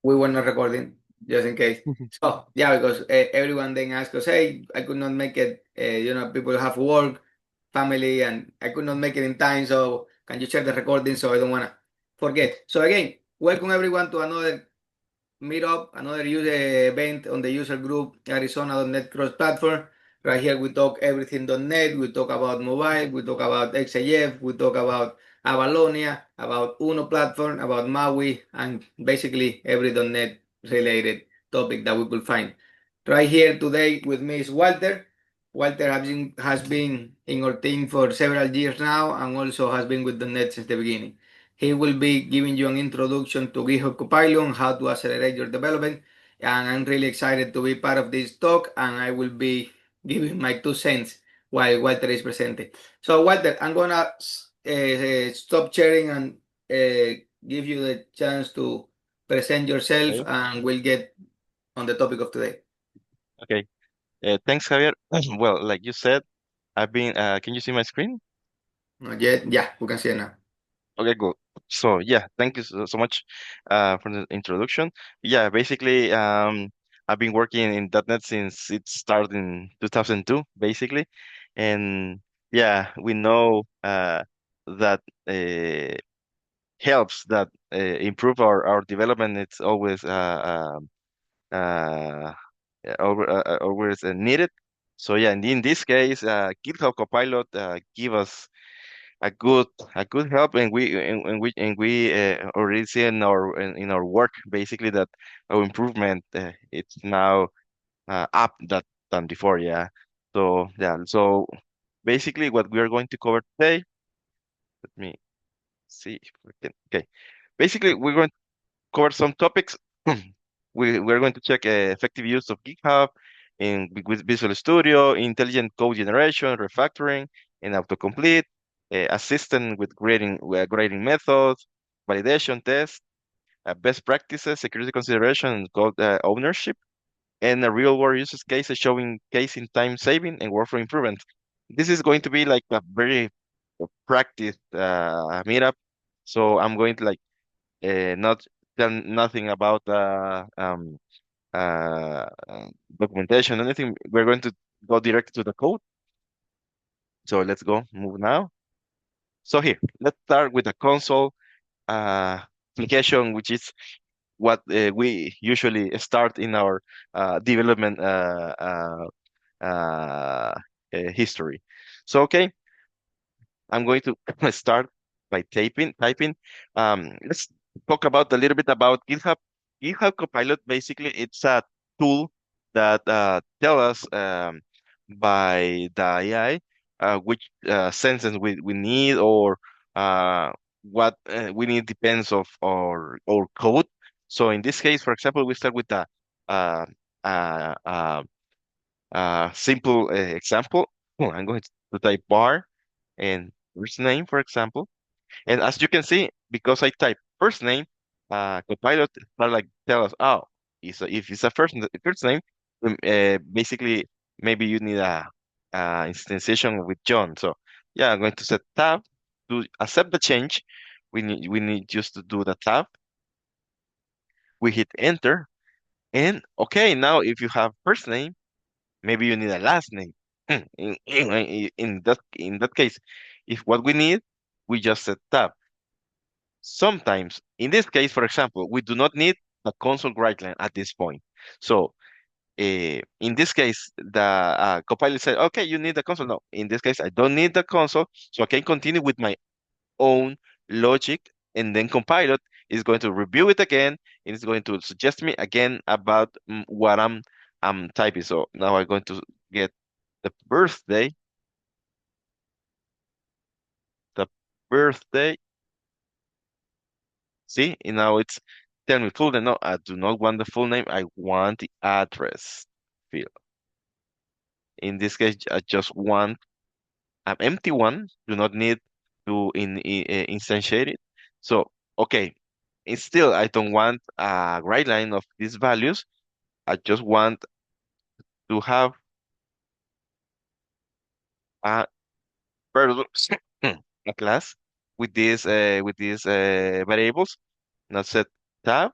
we were not recording, just in case. So yeah, because everyone then asked us, hey, I could not make it. People have work, family, and I could not make it in time. So can you share the recording so I don't wanna forget? So again, welcome everyone to another meetup, another user event on the user group Arizona.net cross platform. Right here, we talk everything.net. We talk about mobile. We talk about XAF. We talk about Avalonia, about Uno platform, about Maui, and basically every .net related topic that we could find. Right here today with me is Walter. Walter has been in our team for several years now and also has been with .net since the beginning. He will be giving you an introduction to GitHub Copilot and how to accelerate your development. And I'm really excited to be part of this talk, and I will be giving my 2 cents while Walter is presenting. So, Walter, I'm gonna stop sharing and give you the chance to present yourself, Okay. and we'll get on the topic of today. Okay. Thanks, Javier. Well, like you said, I've been. Can you see my screen? Not yet? Yeah, we can see it now. Okay, good. So yeah, thank you so much for the introduction. Yeah, basically, I've been working in .NET since it started in 2002, basically, and yeah, we know that helps that improve our development. It's always uh, always needed. So yeah, in this case, GitHub Copilot give us a good help, and we already see in our work basically that our improvement it's now up than before. Yeah. So yeah, so basically what we are going to cover today. Let me see if we can. Okay. Basically, we're going cover some topics. We're going to check effective use of GitHub with Visual Studio, intelligent code generation, refactoring, and autocomplete, assistant with grading methods, validation tests, best practices, security consideration, and code ownership, and a real-world use case showing case in time saving and workflow improvement. This is going to be like a very practice meetup, so I'm going to like not tell nothing about documentation, anything. We're going to go direct to the code. So let's go, move now. So here, let's start with the console application, which is what we usually start in our development history. So, okay, I'm going to start by typing. Let's talk about a little bit about GitHub. GitHub Copilot, basically, it's a tool that tell us by the AI which sentence we need, or what we need depends of our code. So in this case, for example, we start with a uh, uh, uh, simple example. I'm going to type bar and first name, for example. And as you can see, because I type first name, Copilot start like tell us, oh, if it's a first name, basically maybe you need a instantiation with John. So yeah, I'm going to set tab to accept the change. We need just to do the tab. We hit enter, and okay, now if you have first name, maybe you need a last name. In that case, if what we need, we just set tab. Sometimes, in this case, for example, we do not need the console write line at this point. So, in this case, the Copilot said, okay, you need the console. No, in this case, I don't need the console, so I can continue with my own logic, and then Copilot is going to review it again, and it's going to suggest me again about what I'm typing. So now I'm going to get the birthday, the birthday. See, and now it's tell me full name. No, I do not want the full name. I want the address field. In this case, I just want an empty one. Do not need to instantiate it. So, okay, it's still, I don't want a write line of these values. I just want to have a variable, a class with these variables. Now set tab.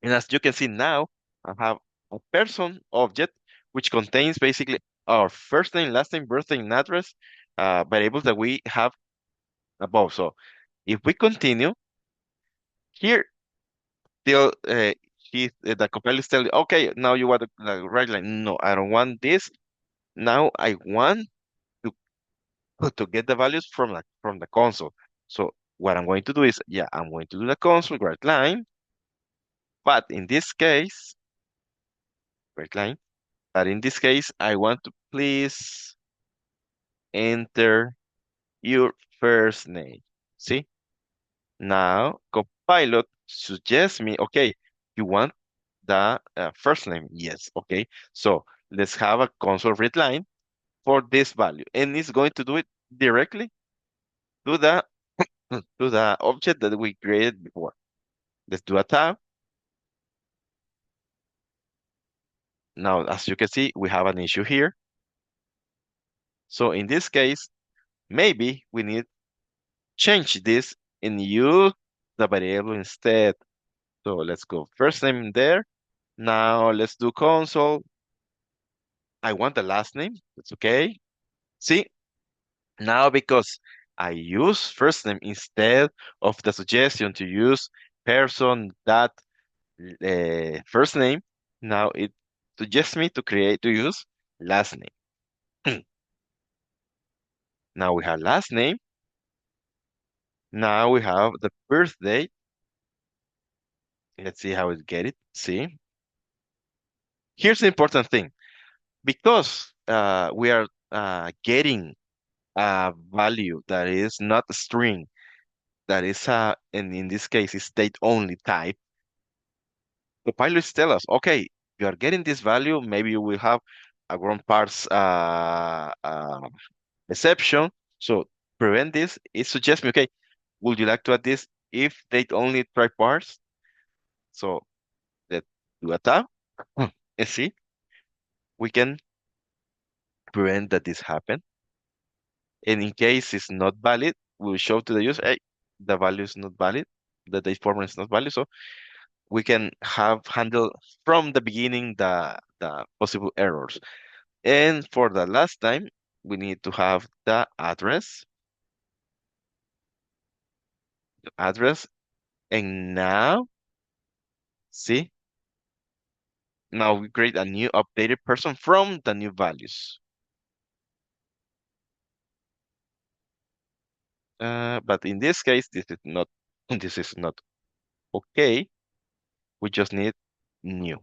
And as you can see now, I have a person object which contains basically our first name, last name, birthday, and address variables that we have above. So if we continue here, still the compiler is telling, okay, now you want the right line. No, I don't want this. Now I want to to get the values from the console. So what I'm going to do is, yeah, I'm going to do the console right line, but in this case, right line. But in this case, I want to please enter your first name. See? Now, Copilot suggests me, okay, you want the first name? Yes, okay. So let's have a console read line for this value. And it's going to do it directly to the to the object that we created before. Let's do a tab. Now, as you can see, we have an issue here. So in this case, maybe we need change this and use the variable instead. So let's go first name there. Now let's do console. I want the last name. That's okay. See, now because I use first name instead of the suggestion to use person that first name, now it suggests me to use last name. Now we have last name. Now we have the birthday. Let's see how it get it. See, here's the important thing. Because we are getting a value that is not a string, that is and in this case is state only type, the pilots tell us, okay, you are getting this value, maybe you will have a ground parts exception. So prevent this, it suggests me, okay, would you like to add this if state only try parts? So let's do a tab and see, we can prevent that this happen. And in case it's not valid, we'll show to the user, hey, the value is not valid, the date format is not valid. So we can have handled from the beginning the possible errors. And for the last time, we need to have the address, and now, see, now we create a new updated person from the new values. But in this case, this is not this is not okay. We just need new.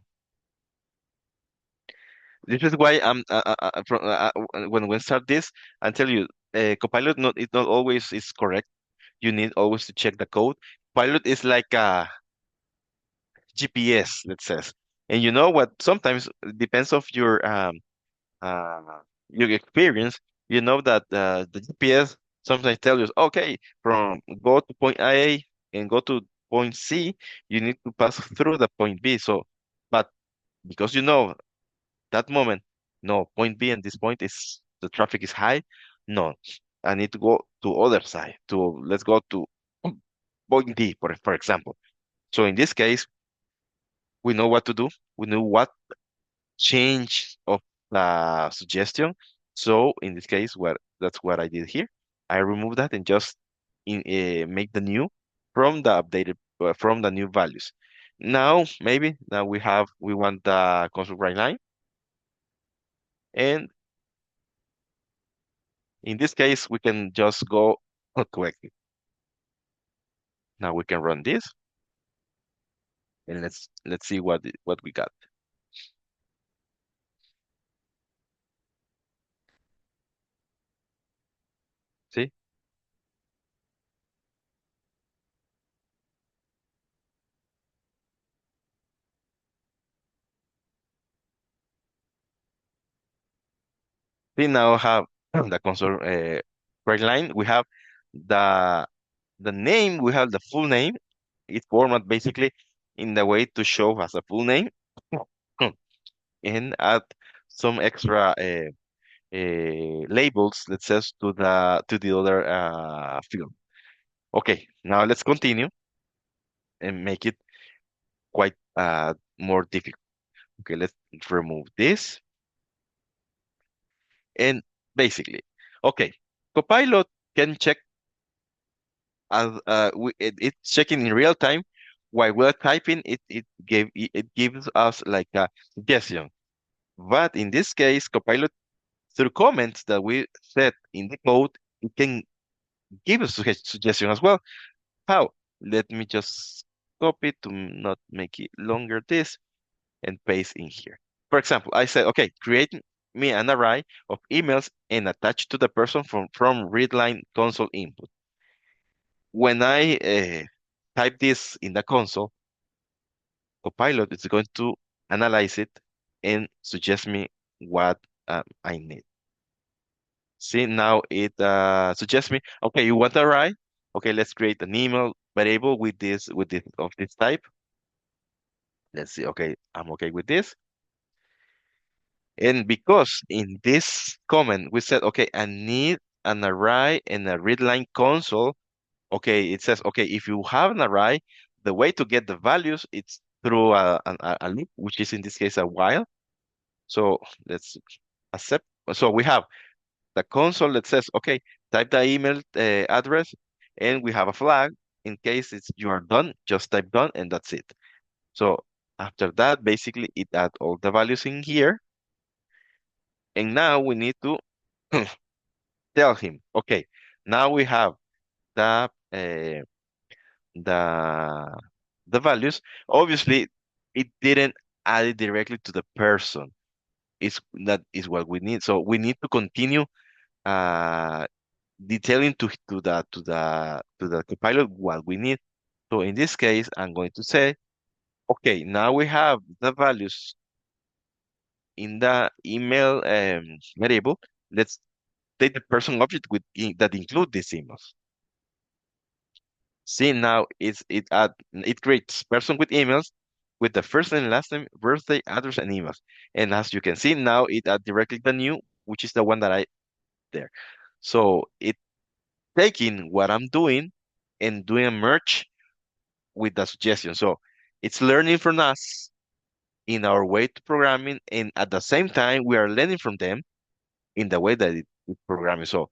This is why I'm when we start this, I tell you, Copilot not it not always is correct. You need always to check the code. Pilot is like a GPS, let's say, and you know what? Sometimes it depends of uh your experience. You know that the GPS sometimes tells you, okay, from go to point A and go to point C, you need to pass through the point B. So, but because you know that moment, no, point B and this point is the traffic is high. No, I need to go to other side. To let's go to point D, for example. So in this case, we know what to do. We know what change of the suggestion. So in this case, that's what I did here. I removed that and just make the new from the updated from the new values. Now maybe now we want the console right line, and in this case, we can just go correctly. Now we can run this and let's see what we got. See? We now have the console right line. We have the the name. We have the full name. It's format basically in the way to show as a full name and add some extra labels, let's say, to the other field. Okay, now let's continue. and make it quite more difficult. Okay, let's remove this. And basically, okay, Copilot can check it's checking in real time while we're typing. It gives us like a suggestion. But in this case, Copilot through comments that we set in the code, it can give us suggestion as well. How? Let me just copy to not make it longer this and paste in here. For example, I said, okay, create me an array of emails and attach to the person from readline console input. When I type this in the console, Copilot is going to analyze it and suggest me what I need. See, now it suggests me, okay, you want an array? Okay, let's create an email variable with this of this type. Let's see. Okay, I'm okay with this. And because in this comment we said, okay, I need an array and a readline console. Okay, it says, okay, if you have an array, the way to get the values, it's through a loop, which is in this case a while. So let's accept. So we have the console that says, okay, type the email address, and we have a flag in case you are done, just type done, and that's it. So after that, basically, it adds all the values in here, and now we need to tell him, okay, now we have the uh, the the values. Obviously, it didn't add it directly to the person. That is what we need. So we need to continue uh, detailing to the Copilot what we need. So in this case, I'm going to say, okay, now we have the values in the email variable. Let's take the person object that include these emails. See, now it creates person with emails with the first and last name, birthday, address, and emails. And as you can see now, it add directly the new, which is the one that I there. So it taking what I'm doing and doing a merge with the suggestion. So it's learning from us in our way to programming, and at the same time, we are learning from them in the way that it's programming. So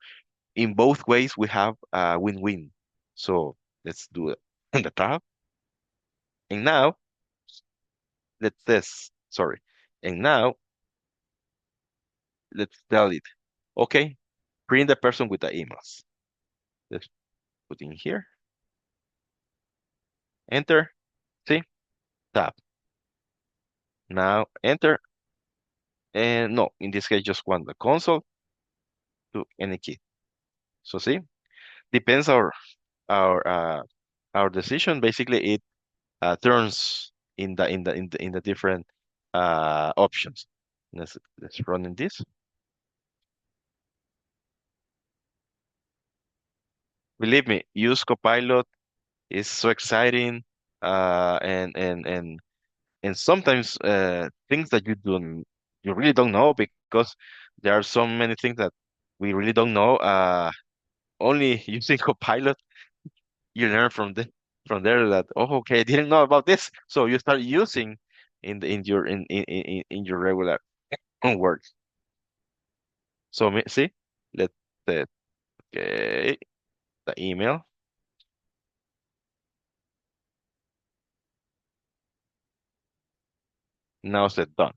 in both ways, we have a win-win. So let's do it in the top. And now let's this, sorry. And now let's tell it, okay, print the person with the emails. Let's put in here, enter, see, tab. Now enter, and no, in this case, just want the console to any key. So see, depends our decision. Basically, it turns in the different options. Let's run in this. Believe me, use Copilot is so exciting, and sometimes things that you really don't know because there are so many things that we really don't know. Only using Copilot, you learn from there that, oh, okay, I didn't know about this, so you start using in your regular work. So see, let's say, okay, the email. Now said done.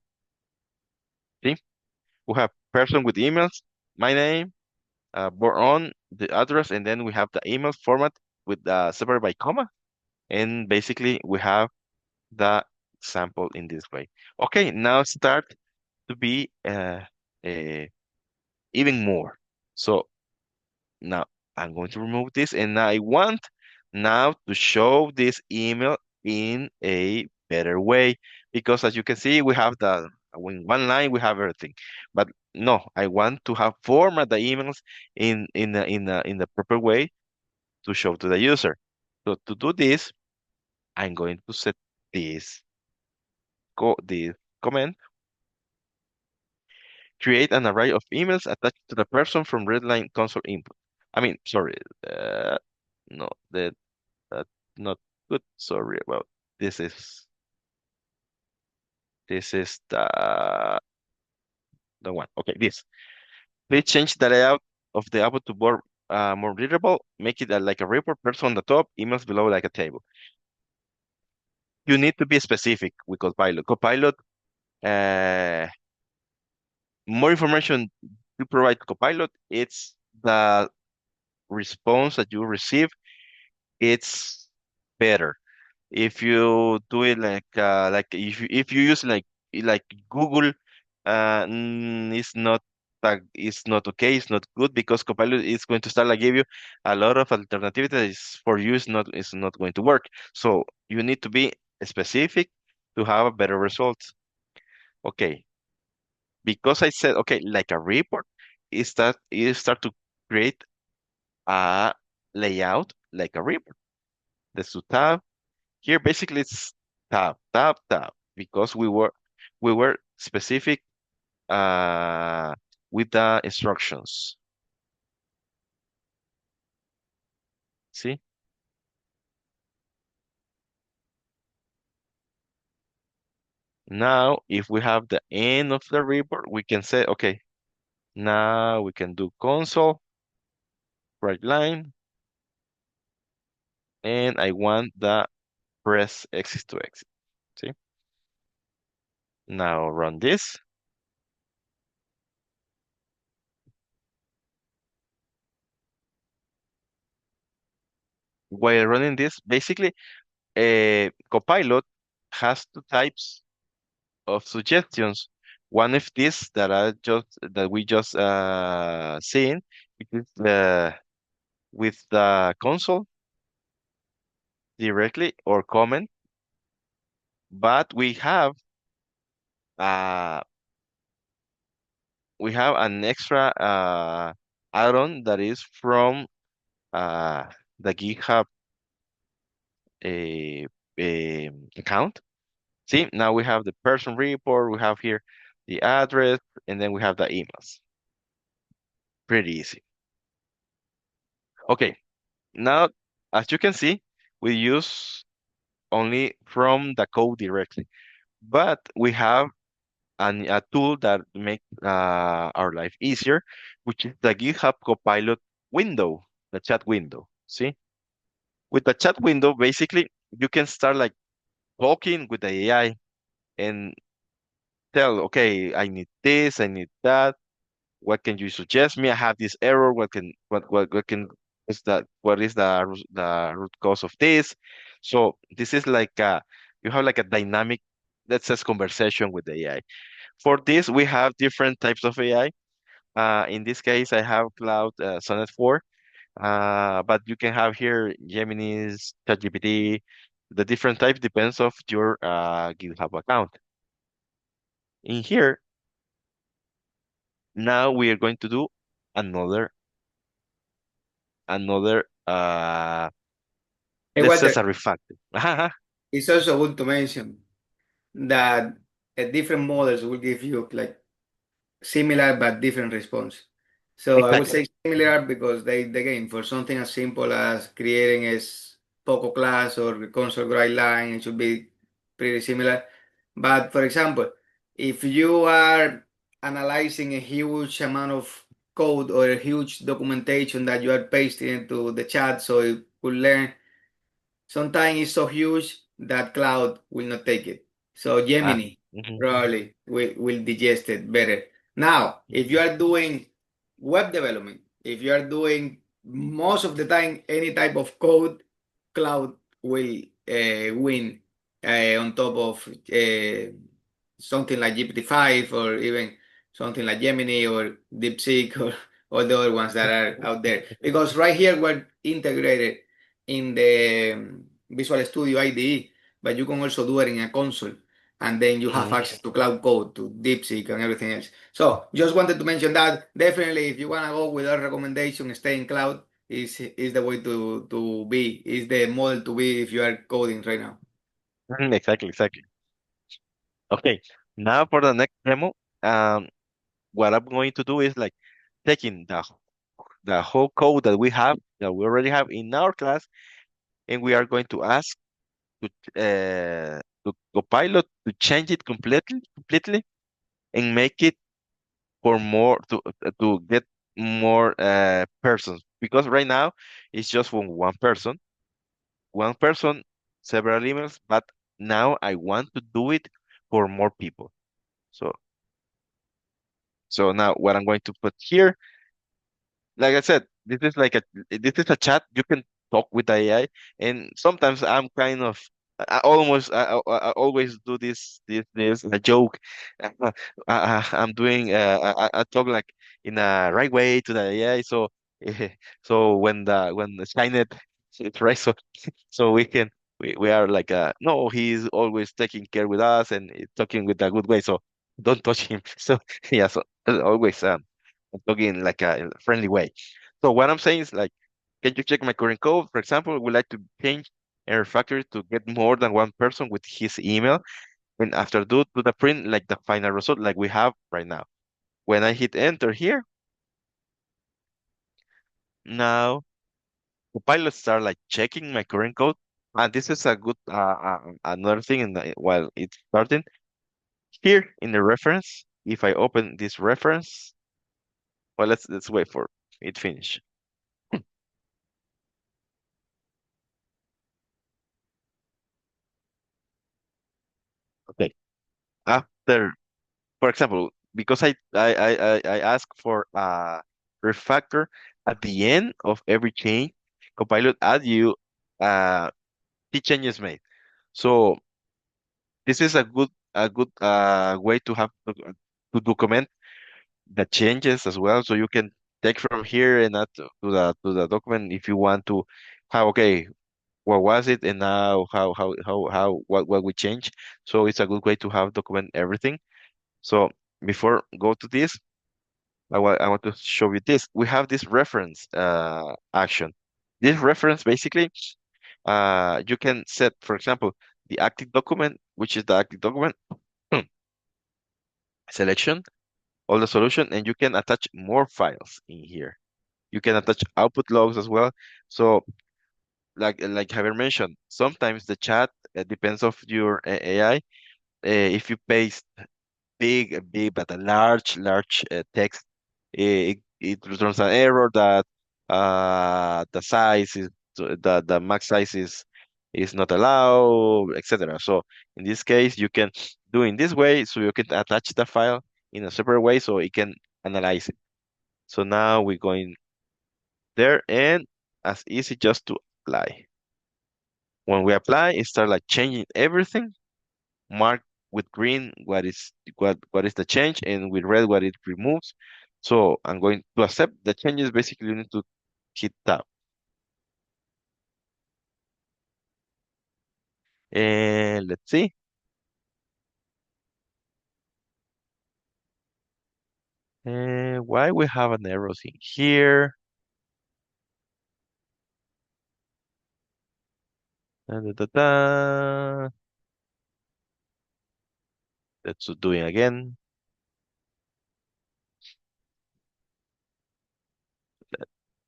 See, we have person with emails, my name, born on the address, and then we have the email format with separated by comma, and basically we have the sample in this way. Okay, now start to be uh, even more. So now I'm going to remove this, and I want now to show this email in a better way, because as you can see, we have in one line we have everything, but no, I want to have format the emails in the proper way to show to the user. So to do this, I'm going to set this comment, create an array of emails attached to the person from readline console input. I mean, sorry, no, that not. Good. Sorry about this is the one. Okay, this. Please change the layout of the output to more readable. Make it like a report, person on the top, emails below like a table. You need to be specific with Copilot. Copilot, uh, more information you provide to Copilot, it's the response that you receive, it's better. If you do it like if you use like Google, it's not okay, it's not good because Copilot is going to start like give you a lot of alternatives that is for you is not going to work. So you need to be specific to have a better results. Okay, because I said okay, like a report, is that you start to create a layout like a report. The tab here basically it's tab because we were specific uh with the instructions. See? Now if we have the end of the report, we can say okay, now we can do console, right line, and I want the press exit to exit. See? Now run this. While running this, basically Copilot has two types of suggestions. One of these that we just seen, it is with the console directly or comment, but uh we have an extra add-on that is from uh the GitHub account. See, now we have the person report, we have here the address, and then we have the emails. Pretty easy. Okay, now as you can see, we use only from the code directly, but we have a tool that makes our life easier, which is the GitHub Copilot window, the chat window. See, with the chat window, basically you can start like talking with the AI and tell, okay, I need this, I need that. What can you suggest me? I have this error. What can is that? What is the root cause of this? So this is like you have like a dynamic, that says conversation with the AI. For this, we have different types of AI. In this case, I have Cloud Sonnet 4, but you can have here Gemini's, ChatGPT. The different types depends of your GitHub account. In here, now we are going to do another another Hey, this is Walter, a refactor. it's also good to mention that different models will give you like similar but different response. So I would Exactly. say similar because again, for something as simple as creating a Poco class or console guideline, it should be pretty similar. But for example, if you are analyzing a huge amount of code or a huge documentation that you are pasting into the chat so it will learn, sometimes it's so huge that cloud will not take it. So Ah, Gemini mhm, probably will digest it better. Now, if you are doing web development, if you are doing most of the time any type of code, cloud will win on top of something like GPT-5 or even something like Gemini or DeepSeek or all the other ones that are out there. Because right here we're integrated in the Visual Studio IDE, but you can also do it in a console. And then you have mhm. access to Cloud Code, to DeepSeek, and everything else. So just wanted to mention that. Definitely, if you want to go with our recommendation, stay in cloud is the way to be, is the model to be if you are coding right now. Exactly, exactly. Okay, now for the next demo, um, what I'm going to do is like taking the whole code that we already have in our class, and we are going to ask. to Copilot to change it completely and make it for more to get more persons because right now it's just for one person, several emails, but now I want to do it for more people. So so now what I'm going to put here, like I said, this is a chat. You can talk with the AI, and sometimes I'm kind of I always do this a joke. I'm doing I talk like in a right way to the AI. So so when the Skynet it's right, so we are like no, he's always taking care with us and talking with a good way. So don't touch him. So yeah, so always talking like a friendly way. So what I'm saying is like, can you check my current code? For example, we like to change a refactor to get more than one person with his email. And after do the print like the final result like we have right now. When I hit enter here, now the pilot start like checking my current code. And this is a good another thing while it's starting here in the reference. If I open this reference, well, let's wait for it finish. Okay. After for example, because I ask for a refactor at the end of every change, Copilot add you key changes made. So this is a good way to have to document the changes as well. So you can take from here and add to the document if you want to how okay what was it and now how what we change. So it's a good way to have document everything. So before go to this. I want to show you this. We have this reference action. This reference basically, you can set, for example, the active document, which is the active document selection, all the solution, and you can attach more files in here. You can attach output logs as well. So, like Javier mentioned, sometimes the chat depends of your AI. If you paste big, but a large text, it returns an error that the size is the max size is not allowed, etc. So in this case, you can do in this way, so you can attach the file in a separate way, so it can analyze it. So now we're going there, and as easy just to apply. When we apply, it starts like changing everything mark with green what is the change and with red what it removes. So I'm going to accept the changes. Basically, you need to hit tab. And let's see. And why we have an arrows in here? Da, da, da, da. Let's do it again.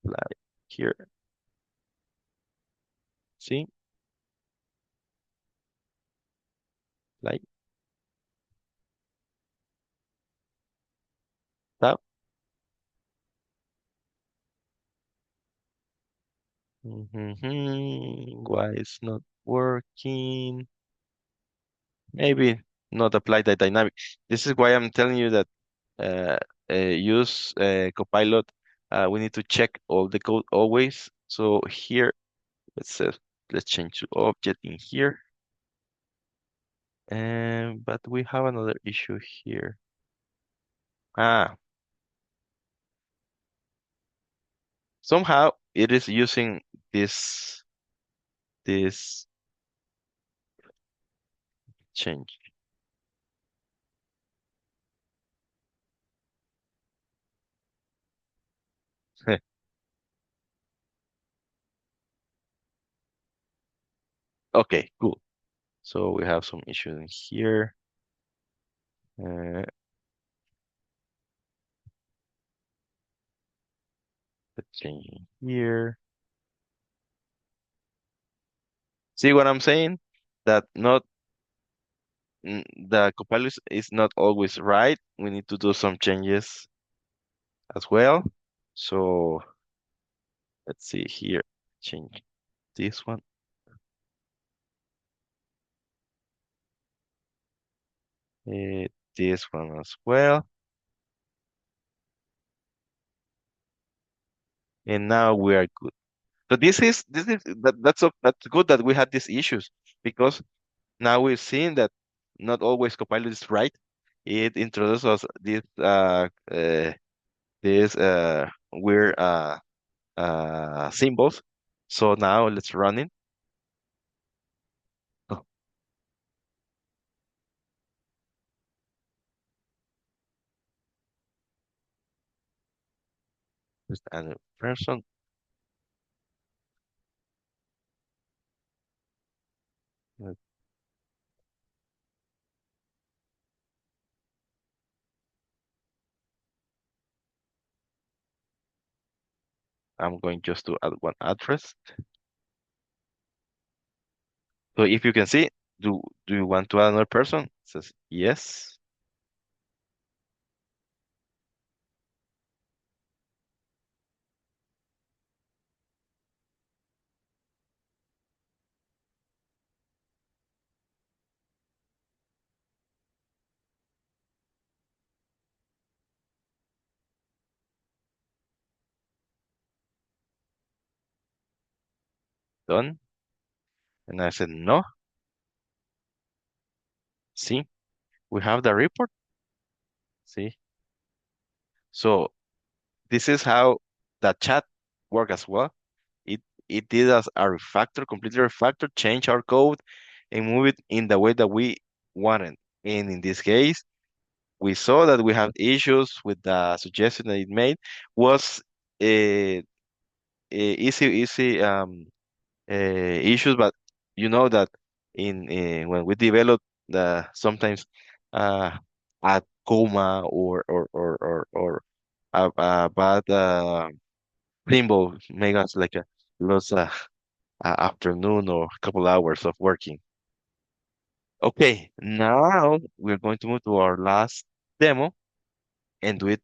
Like here. See? Like tab. Why it's not working? Maybe not apply the dynamic. This is why I'm telling you that uh, use Copilot, we need to check all the code always. So here, let's say, let's change to object in here. And but we have another issue here. Ah, somehow it is using this change. Okay, cool. So we have some issues in here. Uh, let's change in here. See what I'm saying? that not the Copilot is not always right. We need to do some changes as well. So let's see here. Change this one, uh, this one as well. And now we are good. So that's good that we had these issues because now we've seen that not always Copilot is right. It introduces us these weird symbols. So now let's run it. Oh, just add a person. Uh, I'm going just to add one address. So if you can see, do you want to add another person? It says yes. Done. And I said no. See, we have the report. See, so this is how the chat work as well. It it did us a refactor, completely refactor, change our code and move it in the way that we wanted. And in this case, we saw that we have issues with the suggestion that it made was easy issues, but you know that in when we develop the sometimes uh, a comma or a bad symbol make us like a lose a afternoon or a couple hours of working. Okay, now we're going to move to our last demo and do it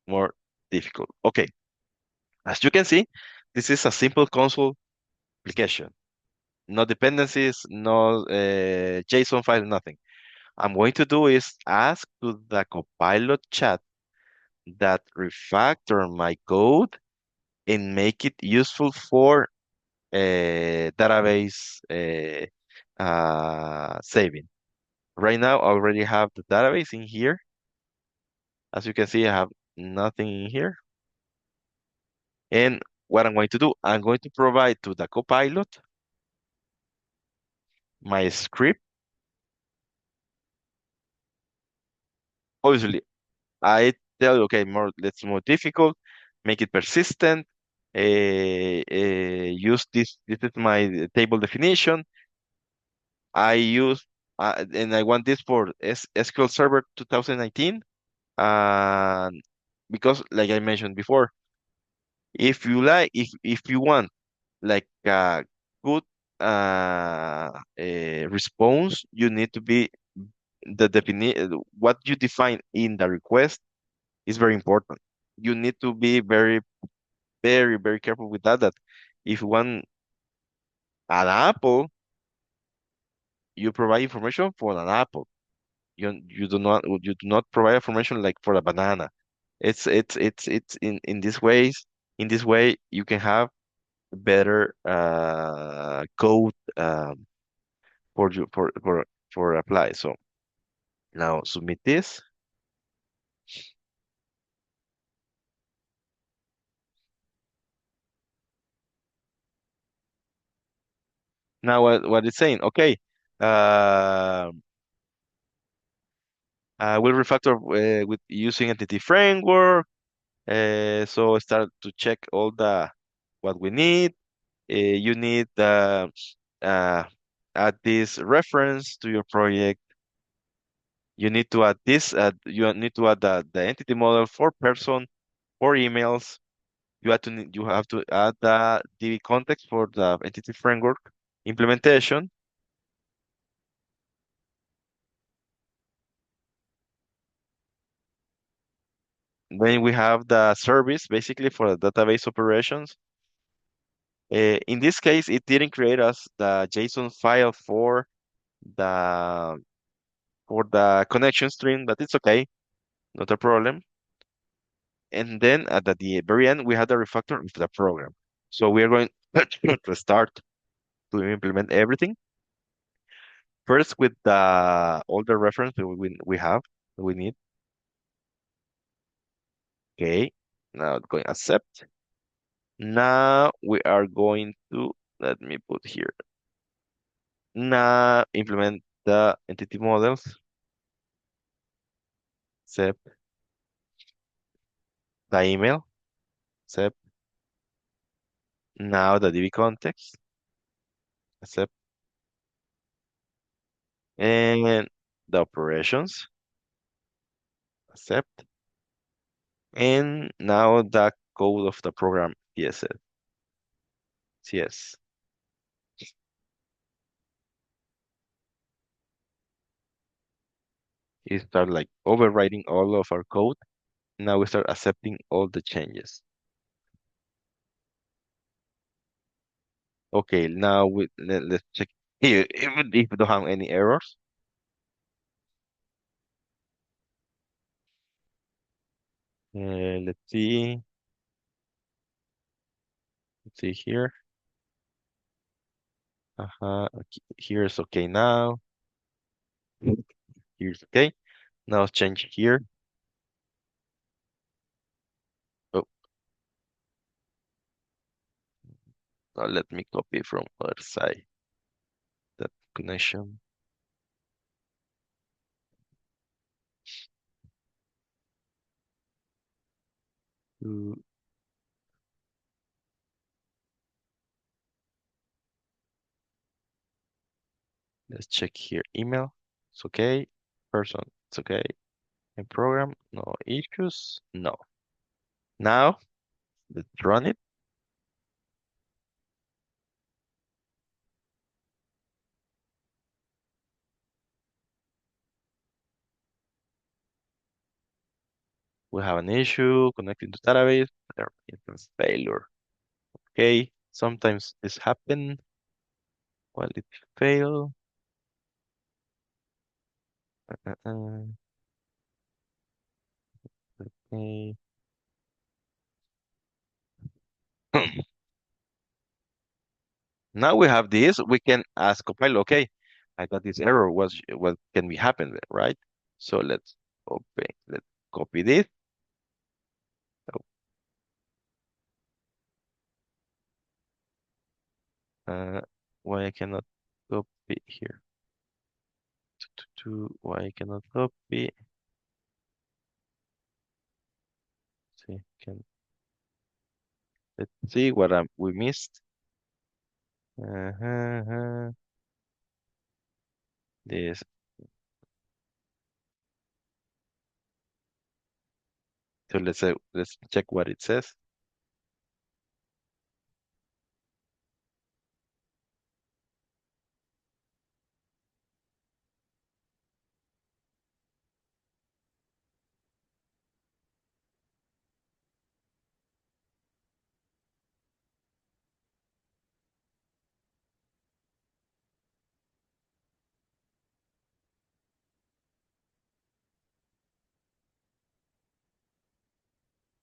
more difficult. Okay, as you can see, this is a simple console application. No dependencies, no JSON file, nothing. I'm going to do is ask to the Copilot chat that refactor my code and make it useful for database saving. Right now, I already have the database in here. As you can see, I have nothing in here. And what I'm going to do, I'm going to provide to the Copilot my script. Obviously, I tell you, okay, let's more difficult, make it persistent, use this is my table definition. I use, and I want this for SQL Server 2019. And because, like I mentioned before, if you want like a good response, you need to be what you define in the request is very important. You need to be very careful with that. That if you want an apple, you provide information for an apple. You do not provide information like for a banana. It's in this ways. In this way, you can have better code for you for apply. So now submit this. Now what it's saying? Okay, uh, we'll refactor with using entity framework. So start to check all the what we need. You need uh, add this reference to your project. You need to add this. You need to add the entity model for person, for emails. You have to add the DB context for the entity framework implementation. Then we have the service basically for the database operations. In this case, it didn't create us the JSON file the for the connection string, but it's okay, not a problem. And then at the very end, we have the refactor of the program. So we are going to start to implement everything. First with the older reference that we need. Okay, now going accept. Now we are going to, let me put here, now implement the entity models, accept the email, accept now the DB context, accept, and the operations, accept, and now the code of the program CSS, CS. It start like overriding all of our code. Now we start accepting all the changes. Okay, now let's check here if we don't have any errors. Let's see. Let's see here. Okay, here's okay now. Here's okay. Now change here. Oh, now let me copy from other side. That connection. to- Let's check here. Email. It's okay. Person. It's okay. And program. No issues. No. Now let's run it. We have an issue connecting to database. There instance failure. Okay. Sometimes this happen while it fail. Uh, okay. Now we have this, we can ask Copilot, okay, I got this error, what can be happen there, right? So let's copy this. Uh, why I cannot copy here? Why I cannot copy? See, let's see what we missed. Uh-huh. This. So let's check what it says.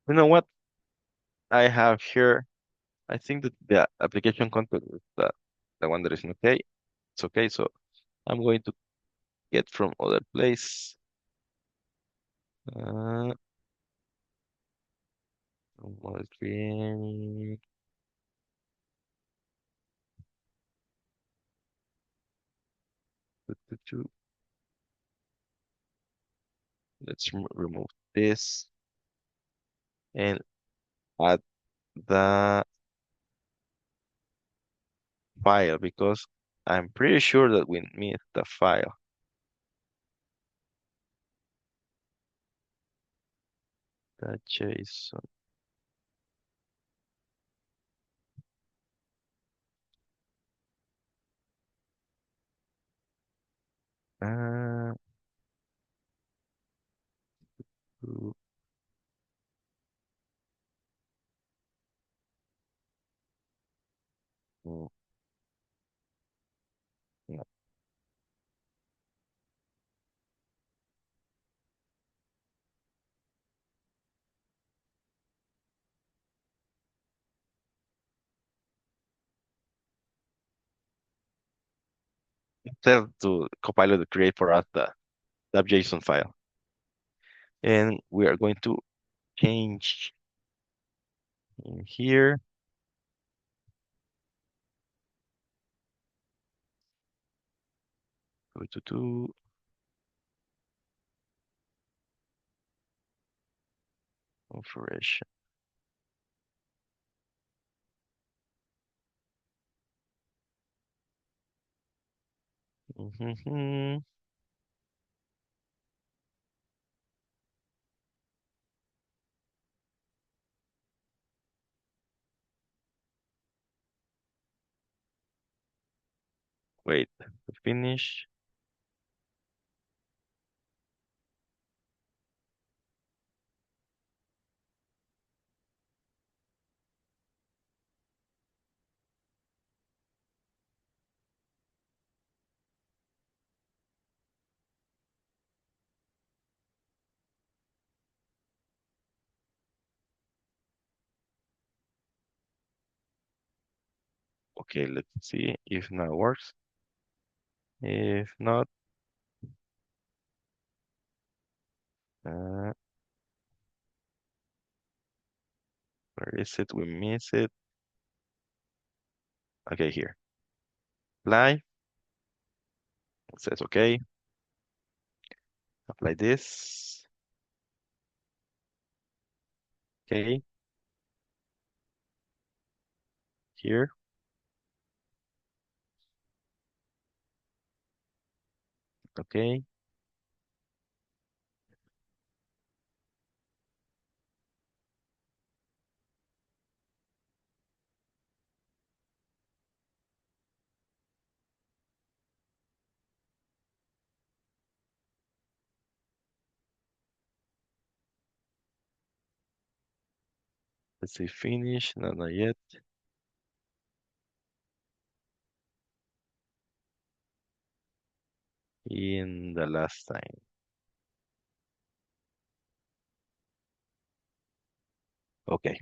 You know what I have here? I think that the application content is the one that is okay. It's okay, so I'm going to get from other place. Uh, model training. Let's remove this and add the file because I'm pretty sure that we need the file. The JSON. Uh, tell to Copilot to create for us the JSON file. And we are going to change in here. Go to configuration. Mhm. Wait, to finish. Okay, let's see if now works. If not, uh, where is it? We miss it. Okay, here. Apply. It says okay. Apply this. Okay, here. Okay. Let's see, finish. No, not yet. In the last time. Okay.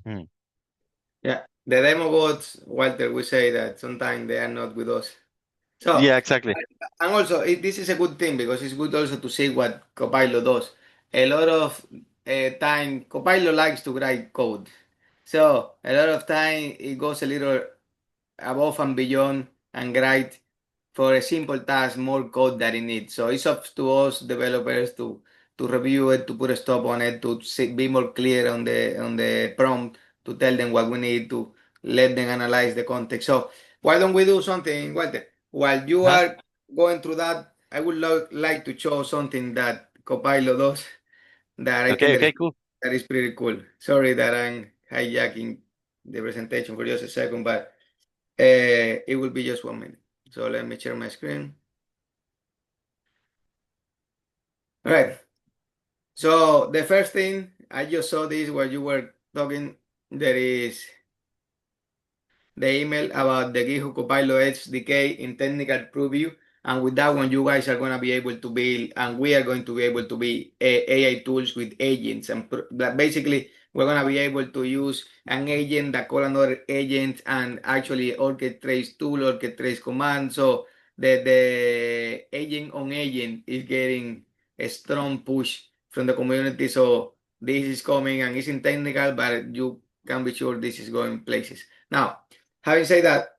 Hmm. Yeah, the demo bots, Walter, we say that sometimes they are not with us. So, Yeah, exactly. and also this is a good thing because it's good also to see what Copilot does. A lot of time, Copilot likes to write code. So a lot of time it goes a little above and beyond and write for a simple task more code that it needs. So it's up to us developers to review it, to put a stop on it, to be more clear on the prompt, to tell them what we need, to let them analyze the context. So why don't we do something, Walter? While you Huh? are going through that, I would like to show something that Copilot does that I think Okay, okay, cool. that is pretty cool. Sorry that I'm hijacking the presentation for just a second, but it will be just 1 minute. So let me share my screen. All right. So the first thing I just saw this while you were talking. There is the email about the GitHub Copilot SDK in technical preview. And with that one, you guys are going to be able to build, and we are going to be able to build AI tools with agents. And basically, we're going to be able to use an agent that call another agent and actually orchestrates tool, orchestrates command. So the agent on agent is getting a strong push from the community. So this is coming and it's in technical, but you can be sure this is going places. Now, having said that,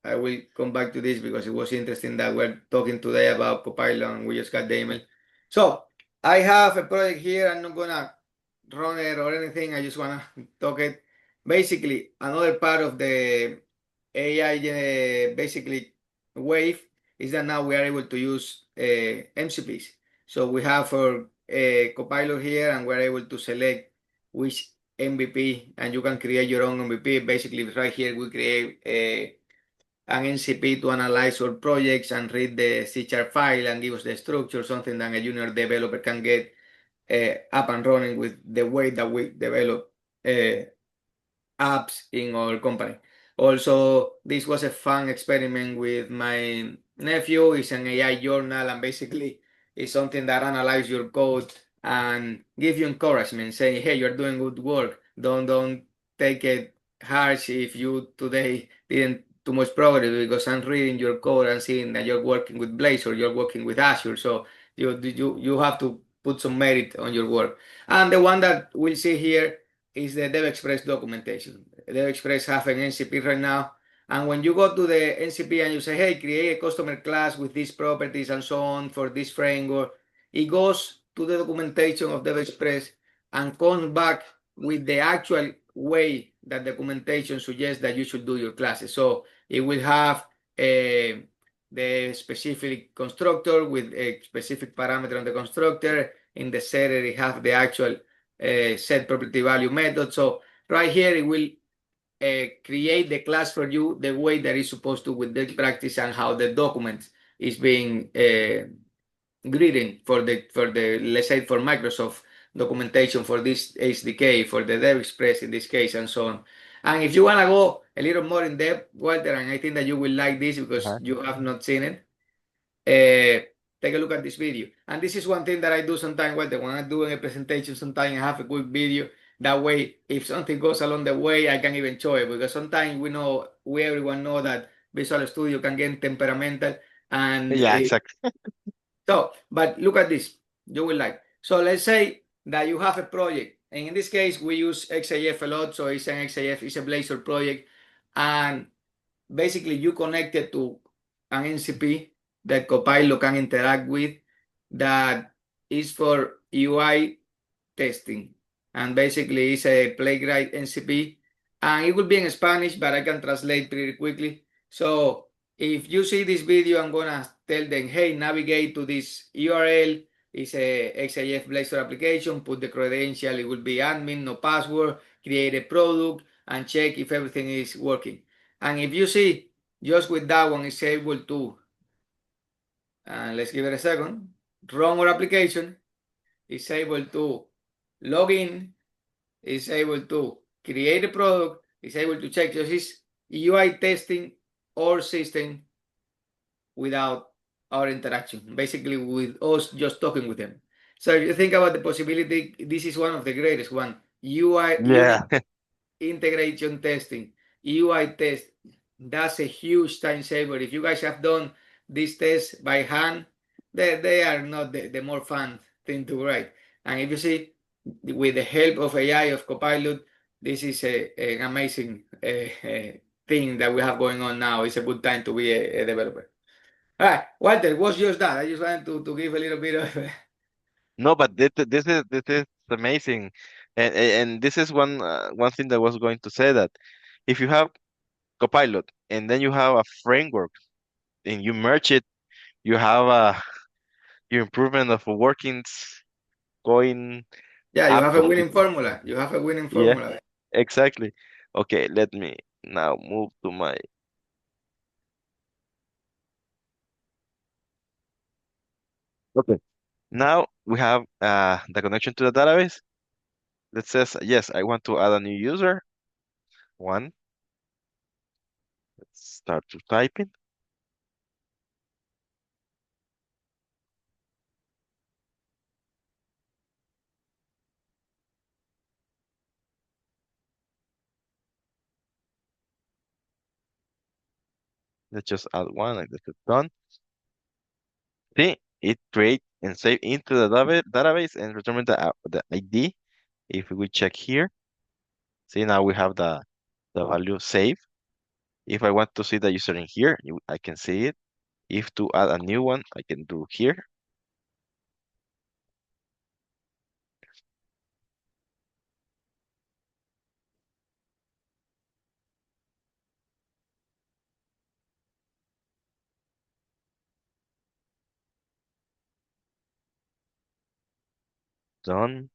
I will come back to this because it was interesting that we're talking today about Copilot and we just got the email. So I have a project here. I'm not gonna run it or anything. I just wanna talk it. Basically, another part of the AI basically wave is that now we are able to use MCPs. So we have our Copilot here and we're able to select which MVP and you can create your own MVP. Basically, right here we create an NCP to analyze our projects and read the C# file and give us the structure, something that a junior developer can get up and running with the way that we develop uh, apps in our company. Also, this was a fun experiment with my nephew. It's an AI journal, and basically, it's something that analyzes your code and give you encouragement, saying, "Hey, you're doing good work. Don't take it harsh if you today didn't too much progress because I'm reading your code and seeing that you're working with Blazor, you're working with Azure, so you have to put some merit on your work. And the one that we'll see here is the DevExpress documentation. DevExpress have an NCP right now, and when you go to the NCP and you say, hey, create a customer class with these properties and so on for this framework, it goes to the documentation of DevExpress and comes back with the actual way that documentation suggests that you should do your classes. So it will have the specific constructor with a specific parameter on the constructor. In the setter, it has the actual set property value method. So right here, it will create the class for you the way that it's supposed to with the practice and how the document is being greeting for the let's say for Microsoft documentation for this SDK for the Dev Express in this case and so on. And if you want to go a little more in depth, Walter, and I think that you will like this because Uh-huh. you have not seen it, uh, take a look at this video. And this is one thing that I do sometimes, Walter, when I'm doing a presentation, sometimes I have a quick video. That way, if something goes along the way, I can even show it because sometimes we everyone know that Visual Studio can get temperamental and Yeah, exactly. so, but look at this, you will like. So let's say that you have a project, and in this case, we use XAF a lot, so it's an XAF, it's a Blazor project, and basically you connect it to an NCP that Copilot can interact with that is for UI testing. And basically, it's a Playwright NCP. And it will be in Spanish, but I can translate pretty quickly. So if you see this video, I'm going to tell them, hey, navigate to this URL. It's a XIF Blazor application. Put the credential. It will be admin, no password. Create a product and check if everything is working. And if you see, just with that one, it's able to, let's give it a second, run our application. It's able to log in, is able to create a product, is able to check just his UI testing or system without our interaction, basically with us just talking with them. So if you think about the possibility, this is one of the greatest one. UI Yeah. unit integration testing, UI test, that's a huge time saver. If you guys have done these tests by hand, they are not the more fun thing to write. And if you see, with the help of AI, of Copilot, this is an amazing thing that we have going on now. It's a good time to be a developer. All right, Walter, what's just that? I just wanted to give a little bit of. No, but this is amazing, and this is one thing that I was going to say that if you have Copilot and then you have a framework and you merge it, you have your improvement of workings going Yeah, you up have a winning completely. formula. You have a winning Yeah, formula. exactly. Okay, let me now move to my. Okay, now we have the connection to the database that says yes, I want to add a new user. One, let's start to typing. Let's just add one, like this is done. See, it create and save into the database and return the ID. If we check here, see now we have the value saved. If I want to see the user in here, I can see it. If to add a new one, I can do here. Done.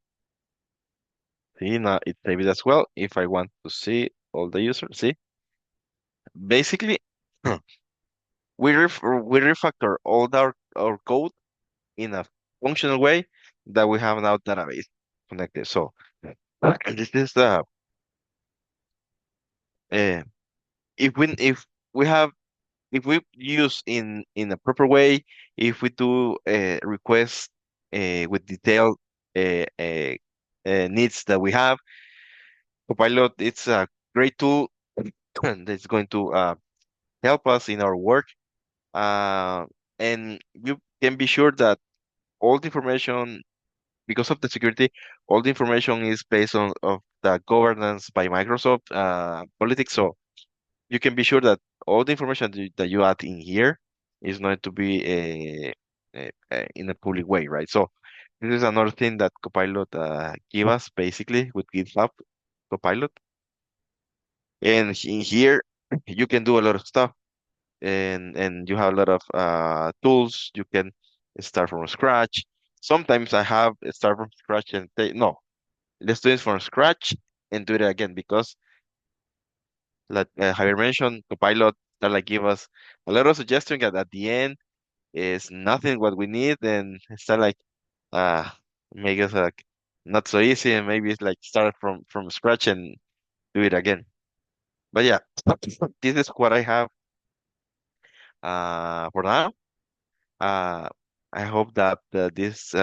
See, now it saved as well. If I want to see all the users, see, basically, we refactor all our code in a functional way that we have now database connected. So this is the uh, if we have if we use in a proper way, if we do requests with detailed uh, uh, needs that we have, Copilot, it's a great tool that's going to help us in our work. Uh, and you can be sure that all the information, because of the security, all the information is based on of the governance by Microsoft politics. So you can be sure that all the information that you add in here is going to be in a public way, right? So this is another thing that Copilot give us basically with GitHub Copilot. And in here, you can do a lot of stuff, and you have a lot of tools. You can start from scratch. Sometimes I have start from scratch and say, no, let's do it from scratch and do it again because, like Javier mentioned, Copilot that like give us a lot of suggestions at the end is nothing what we need, and it's not like uh make us like not so easy, and maybe it's like start from scratch and do it again. But yeah, this is what I have for now. Uh, I hope that this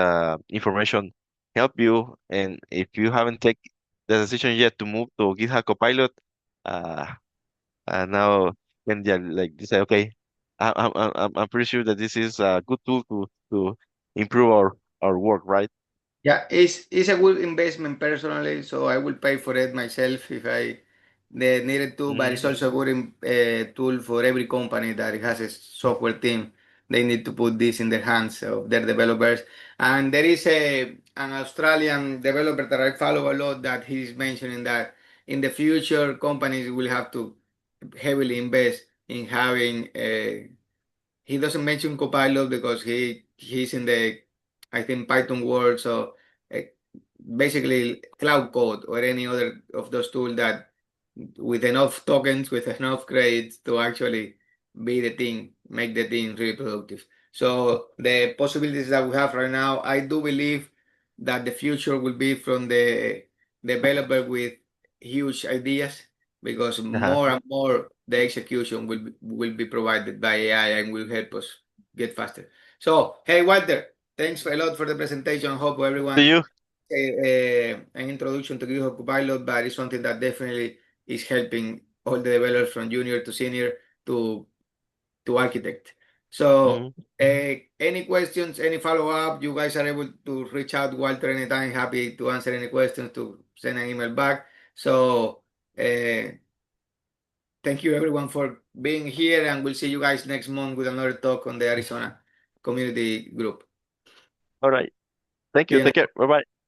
information help you. And if you haven't taken the decision yet to move to GitHub Copilot, uh, now can yeah, like you say, okay, I'm pretty sure that this is a good tool to improve our work, right? Yeah, it's a good investment personally, so I will pay for it myself if I needed to. But it's Mm, also a good tool for every company that has a software team. They need to put this in the hands of their developers. And there is an Australian developer that I follow a lot that he's mentioning that in the future companies will have to heavily invest in having he doesn't mention Copilot because he's in the I think Python world. So uh, basically cloud code or any other of those tools that with enough tokens, with enough credits to actually be the thing, make the thing really productive. So the possibilities that we have right now, I do believe that the future will be from the developer with huge ideas because uh-huh. more and more the execution will be provided by AI and will help us get faster. So hey Walter, thanks a lot for the presentation. Hope To everyone you. an introduction to GitHub Copilot, but it's something that definitely is helping all the developers from junior to senior to to architect. So, Mm. any questions, any follow up, you guys are able to reach out to Walter anytime. Happy to answer any questions, to send an email back. So, thank you everyone for being here, and we'll see you guys next month with another talk on the Arizona community group. All right. Thank See you. you Take care. Bye bye.